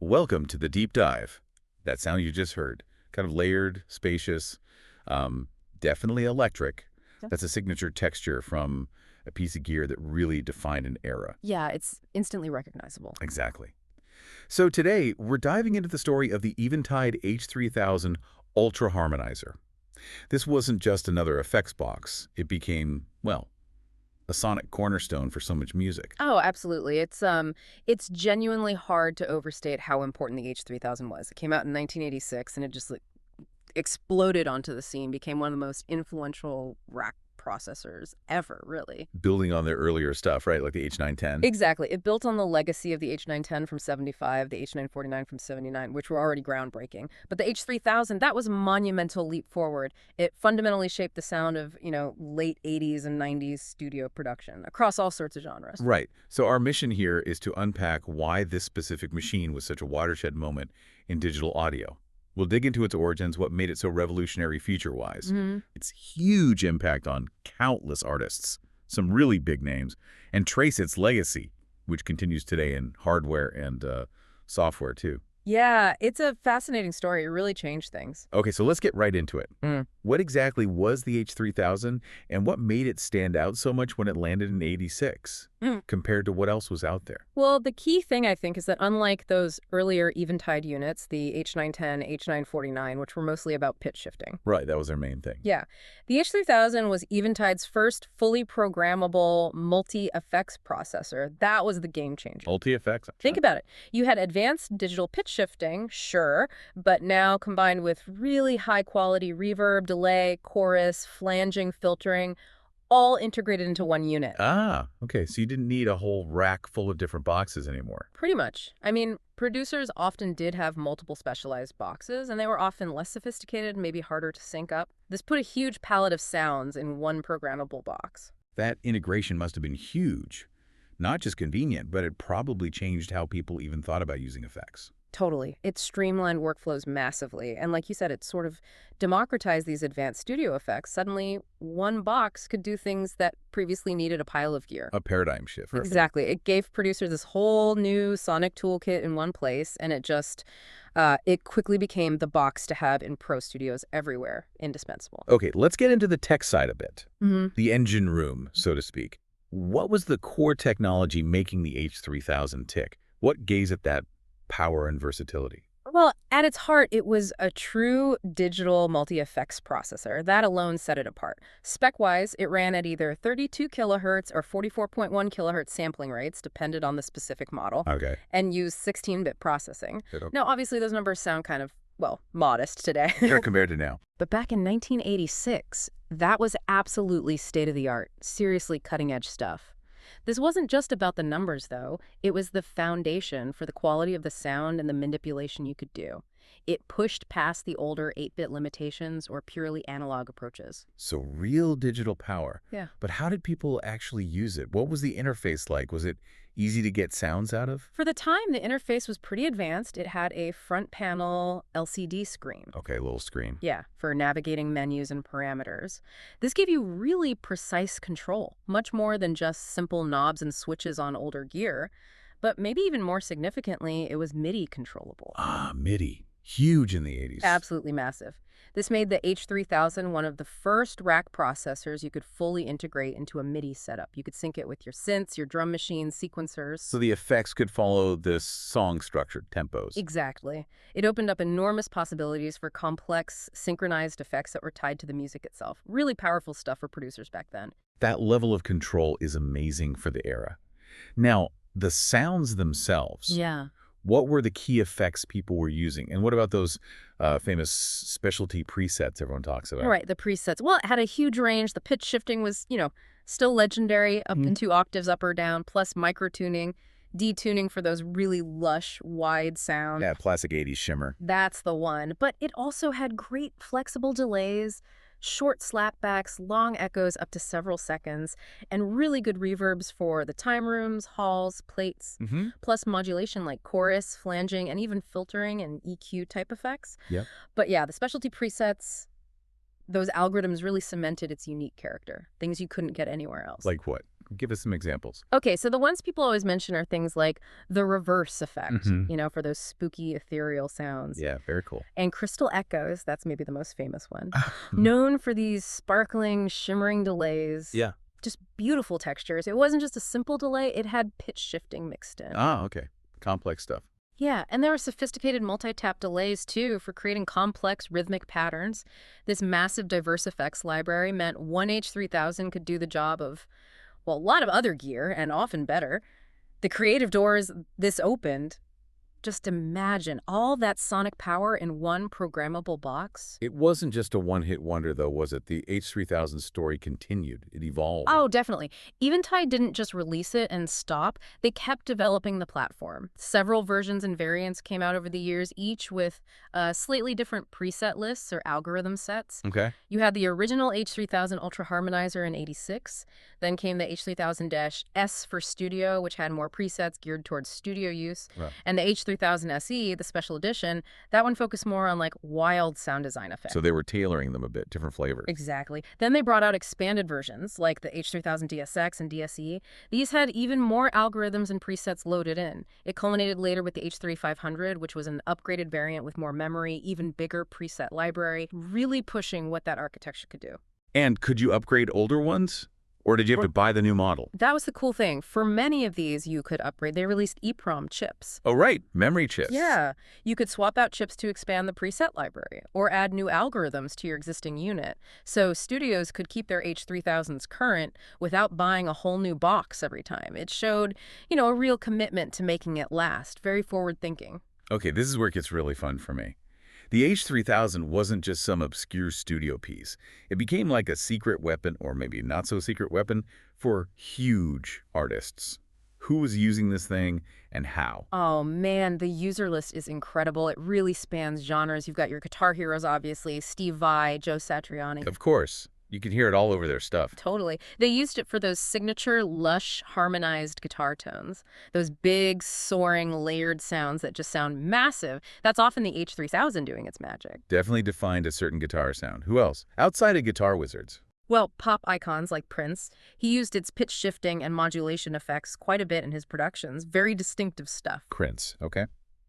Welcome to the deep dive. That sound you just heard, kind of layered, spacious, definitely electric. Yeah. That's a signature texture from a piece of gear that really defined an era. Yeah, it's instantly recognizable. Exactly. So today, we're diving into the story of the Eventide H3000 Ultra Harmonizer. This wasn't just another effects box. It became, well, a sonic cornerstone for so much music. Oh, absolutely. It's genuinely hard to overstate how important the H3000 was. It came out in 1986 and it just exploded onto the scene, became one of the most influential rack processors ever, really. Building on their earlier stuff, right? Like the H910. Exactly. It built on the legacy of the H910 from 75, the H949 from 79, which were already groundbreaking. But the H3000, that was a monumental leap forward. It fundamentally shaped the sound of, late 80s and 90s studio production across all sorts of genres. Right. So our mission here is to unpack why this specific machine was such a watershed moment in digital audio. We'll dig into its origins, what made it so revolutionary feature-wise, its huge impact on countless artists, some really big names, and trace its legacy, which continues today in hardware and software too. Yeah, it's a fascinating story. It really changed things. Okay, so let's get right into it. What exactly was the H3000, and what made it stand out so much when it landed in '86 compared to what else was out there? Well, the key thing, I think, is that unlike those earlier Eventide units, the H910, H949, which were mostly about pitch shifting. Right, that was their main thing. Yeah. The H3000 was Eventide's first fully programmable multi-effects processor. That was the game changer. Multi-effects? Think about it. You had advanced digital pitch shifting, sure, but now combined with really high-quality reverb, delay, chorus, flanging, filtering, all integrated into one unit. Ah, okay, so you didn't need a whole rack full of different boxes anymore. Pretty much. I mean, producers often did have multiple specialized boxes, and they were often less sophisticated, maybe harder to sync up. This put a huge palette of sounds in one programmable box. That integration must have been huge. Not just convenient, but it probably changed how people even thought about using effects. Totally. It streamlined workflows massively. And like you said, it sort of democratized these advanced studio effects. Suddenly, one box could do things that previously needed a pile of gear. A paradigm shift. Exactly. It gave producers this whole new sonic toolkit in one place, and it quickly became the box to have in pro studios everywhere, indispensable. Okay, let's get into the tech side a bit. The engine room, so to speak. What was the core technology making the H3000 tick? What gave it that power and versatility? Well, at its heart, it was a true digital multi-effects processor. That alone set it apart. Spec-wise, it ran at either 32 kilohertz or 44.1 kilohertz sampling rates, depended on the specific model, Okay. and used 16-bit processing. Now, obviously, those numbers sound kind of, modest today. Compared to now. But back in 1986, that was absolutely state-of-the-art, seriously cutting-edge stuff. This wasn't just about the numbers, though. It was the foundation for the quality of the sound and the manipulation you could do. It pushed past the older 8-bit limitations or purely analog approaches. So real digital power. Yeah. But how did people actually use it? What was the interface like? Was it easy to get sounds out of? For the time, the interface was pretty advanced. It had a front panel LCD screen. Okay, a little screen. Yeah, for navigating menus and parameters. This gave you really precise control, much more than just simple knobs and switches on older gear. But maybe even more significantly, it was MIDI controllable. Ah, MIDI. Huge in the 80s. Absolutely massive. This made the H3000 one of the first rack processors you could fully integrate into a MIDI setup. You could sync it with your synths, your drum machines, sequencers. So the effects could follow this song-structured tempos. Exactly. It opened up enormous possibilities for complex, synchronized effects that were tied to the music itself. Really powerful stuff for producers back then. That level of control is amazing for the era. Now, the sounds themselves. Yeah. What were the key effects people were using? And what about those famous specialty presets everyone talks about? Right, the presets. Well, it had a huge range. The pitch shifting was, still legendary, up in 2 octaves up or down, plus micro-tuning, detuning for those really lush, wide sounds. Yeah, classic 80s shimmer. That's the one. But it also had great flexible delays, short slapbacks, long echoes up to several seconds, and really good reverbs for the time rooms, halls, plates, plus modulation like chorus, flanging, and even filtering and EQ type effects. Yep. But yeah, the specialty presets, those algorithms really cemented its unique character, things you couldn't get anywhere else. Like what? Give us some examples. Okay, so the ones people always mention are things like the reverse effect, Mm-hmm. for those spooky ethereal sounds, Yeah, very cool. and crystal echoes, that's maybe the most famous one, Mhm. known for these sparkling, shimmering delays, Yeah. just beautiful textures. It wasn't just a simple delay, it had pitch shifting mixed in. Ah, okay. Complex stuff. Yeah, and there were sophisticated multi-tap delays too for creating complex rhythmic patterns. This massive diverse effects library meant one H3000 could do the job of, well, a lot of other gear, and often better. The creative doors this opened, just imagine all that sonic power in one programmable box. It wasn't just a one-hit wonder, though, was it? The H3000 story continued. It evolved. Oh, definitely. Eventide didn't just release it and stop. They kept developing the platform. Several versions and variants came out over the years, each with slightly different preset lists or algorithm sets. Okay. You had the original H3000 Ultra Harmonizer in '86. Then came the H3000-S for studio, which had more presets geared towards studio use. Well, And the H3000 SE, the special edition, that one focused more on like wild sound design effects. so they were tailoring them a bit, different flavors. Exactly. Then they brought out expanded versions, like the H3000 DSX and DSE. These had even more algorithms and presets loaded in. It culminated later with the H3500, which was an upgraded variant with more memory, even bigger preset library, really pushing what that architecture could do. And could you upgrade older ones? Or did you have to buy the new model? That was the cool thing. For many of these, you could upgrade. They released EEPROM chips. Oh, right. Memory chips. Yeah, you could swap out chips to expand the preset library or add new algorithms to your existing unit. So studios could keep their H3000s current without buying a whole new box every time. It showed, a real commitment to making it last. Very forward thinking. Okay, this is where it gets really fun for me. The H3000 wasn't just some obscure studio piece. It became like a secret weapon, or maybe not so secret weapon, for huge artists. Who was using this thing and how? Oh man, the user list is incredible. It really spans genres. You've got your guitar heroes, obviously, Steve Vai, Joe Satriani. Of course. You can hear it all over their stuff. Totally. They used it for those signature, lush, harmonized guitar tones. Those big, soaring, layered sounds that just sound massive. That's often the H3000 doing its magic. Definitely defined a certain guitar sound. Who else? Outside of guitar wizards. Well, pop icons like Prince, he used its pitch shifting and modulation effects quite a bit in his productions. Very distinctive stuff. Prince. Okay.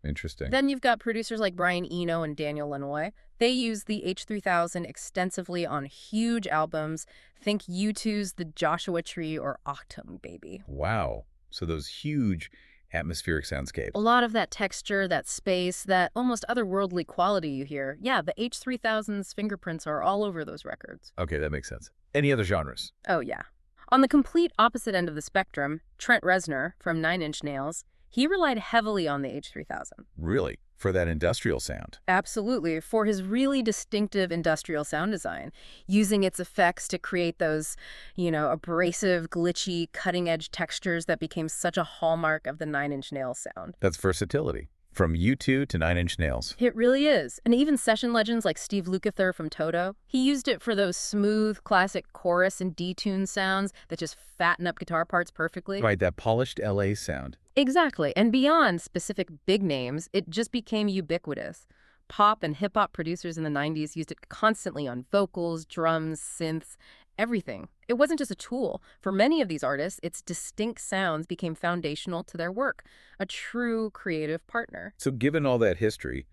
Interesting. Then you've got producers like Brian Eno and Daniel Lanois. They use the H3000 extensively on huge albums. Think U2's The Joshua Tree or Octum Baby. Wow. So those huge atmospheric soundscapes. A lot of that texture, that space, that almost otherworldly quality you hear. Yeah, the H3000's fingerprints are all over those records. Okay, that makes sense. Any other genres? Oh, yeah. On the complete opposite end of the spectrum, Trent Reznor from Nine Inch Nails, he relied heavily on the H3000. Really? For that industrial sound? Absolutely, for his really distinctive industrial sound design, using its effects to create those, abrasive, glitchy, cutting-edge textures that became such a hallmark of the Nine Inch Nails sound. That's versatility. From U2 to Nine Inch Nails. It really is. And even session legends like Steve Lukather from Toto, he used it for those smooth, classic chorus and detune sounds that just fatten up guitar parts perfectly. Right, that polished LA sound. Exactly. And beyond specific big names, it just became ubiquitous. Pop and hip-hop producers in the 90s used it constantly on vocals, drums, synths, everything. It wasn't just a tool. For many of these artists, its distinct sounds became foundational to their work, a true creative partner. So given all that history,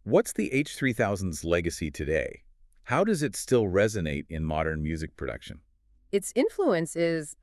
what's the H3000's legacy today? How does it still resonate in modern music production? Its influence is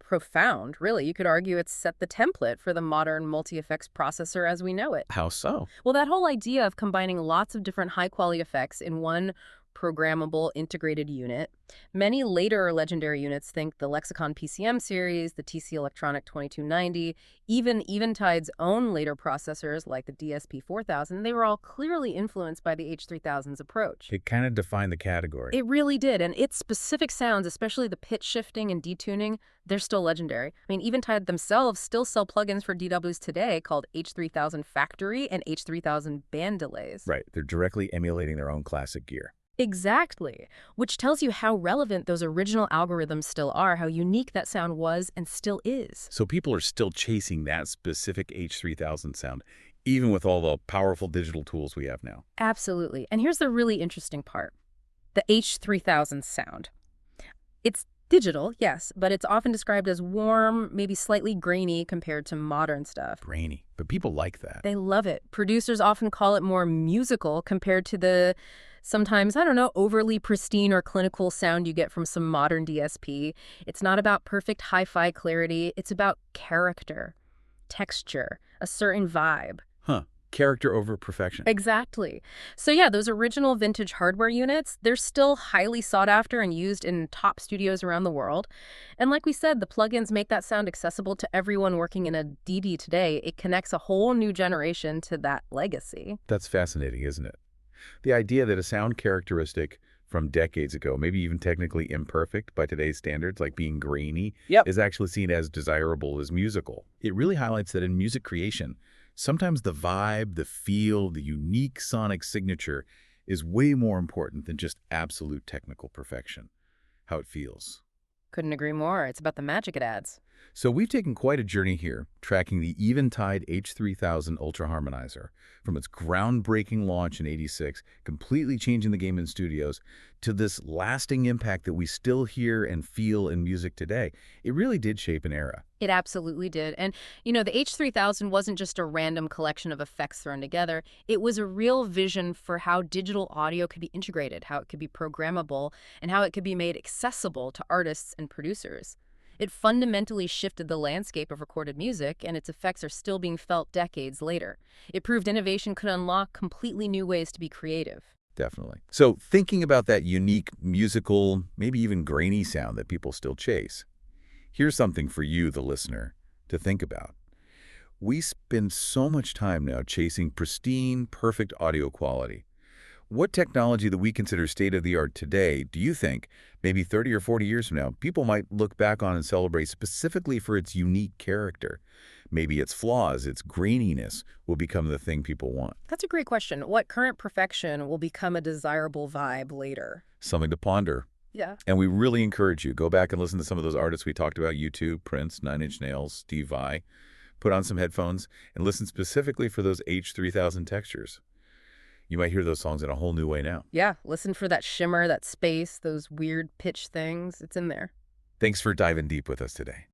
profound, really. You could argue it's set the template for the modern multi-effects processor as we know it. How so? Well, that whole idea of combining lots of different high-quality effects in one programmable integrated unit. Many later legendary units, think the Lexicon PCM series, the TC Electronic 2290, even Eventide's own later processors like the DSP 4000, they were all clearly influenced by the H3000's approach. It kind of defined the category. It really did, and its specific sounds, especially the pitch shifting and detuning, they're still legendary. I mean, Eventide themselves still sell plugins for DWs today called H3000 Factory and H3000 Band Delays. Right, they're directly emulating their own classic gear. Exactly, which tells you how relevant those original algorithms still are, how unique that sound was and still is. So people are still chasing that specific H3000 sound, even with all the powerful digital tools we have now. Absolutely. And here's the really interesting part. The H3000 sound. It's Digital, yes, but it's often described as warm, maybe slightly grainy compared to modern stuff. Grainy. But people like that. They love it. Producers often call it more musical compared to the sometimes, I don't know, overly pristine or clinical sound you get from some modern DSP. It's not about perfect hi-fi clarity. It's about character, texture, a certain vibe. Huh. Character over perfection. Exactly. So yeah, those original vintage hardware units, they're still highly sought after and used in top studios around the world. And like we said, the plugins make that sound accessible to everyone working in a DD today. It connects a whole new generation to that legacy. That's fascinating, isn't it? The idea that a sound characteristic from decades ago, maybe even technically imperfect by today's standards, like being grainy, Yep. is actually seen as desirable as musical. It really highlights that in music creation, sometimes the vibe, the feel, the unique sonic signature is way more important than just absolute technical perfection. How it feels. Couldn't agree more. It's about the magic it adds. So we've taken quite a journey here, tracking the Eventide H3000 Ultra Harmonizer, from its groundbreaking launch in '86, completely changing the game in studios, to this lasting impact that we still hear and feel in music today. It really did shape an era. It absolutely did. And, you know, the H3000 wasn't just a random collection of effects thrown together. It was a real vision for how digital audio could be integrated, how it could be programmable, and how it could be made accessible to artists and producers. It fundamentally shifted the landscape of recorded music, and its effects are still being felt decades later. It proved innovation could unlock completely new ways to be creative. Definitely. So thinking about that unique musical, maybe even grainy sound that people still chase, here's something for you, the listener, to think about. We spend so much time now chasing pristine, perfect audio quality. What technology that we consider state-of-the-art today do you think, maybe 30 or 40 years from now, people might look back on and celebrate specifically for its unique character? Maybe its flaws, its graininess will become the thing people want. That's a great question. What current perfection will become a desirable vibe later? Something to ponder. Yeah. And we really encourage you, go back and listen to some of those artists we talked about, U2, Prince, Nine Inch Nails, Steve Vai. Put on some headphones and listen specifically for those H3000 textures. You might hear those songs in a whole new way now. Yeah, listen for that shimmer, that space, those weird pitch things. It's in there. Thanks for diving deep with us today.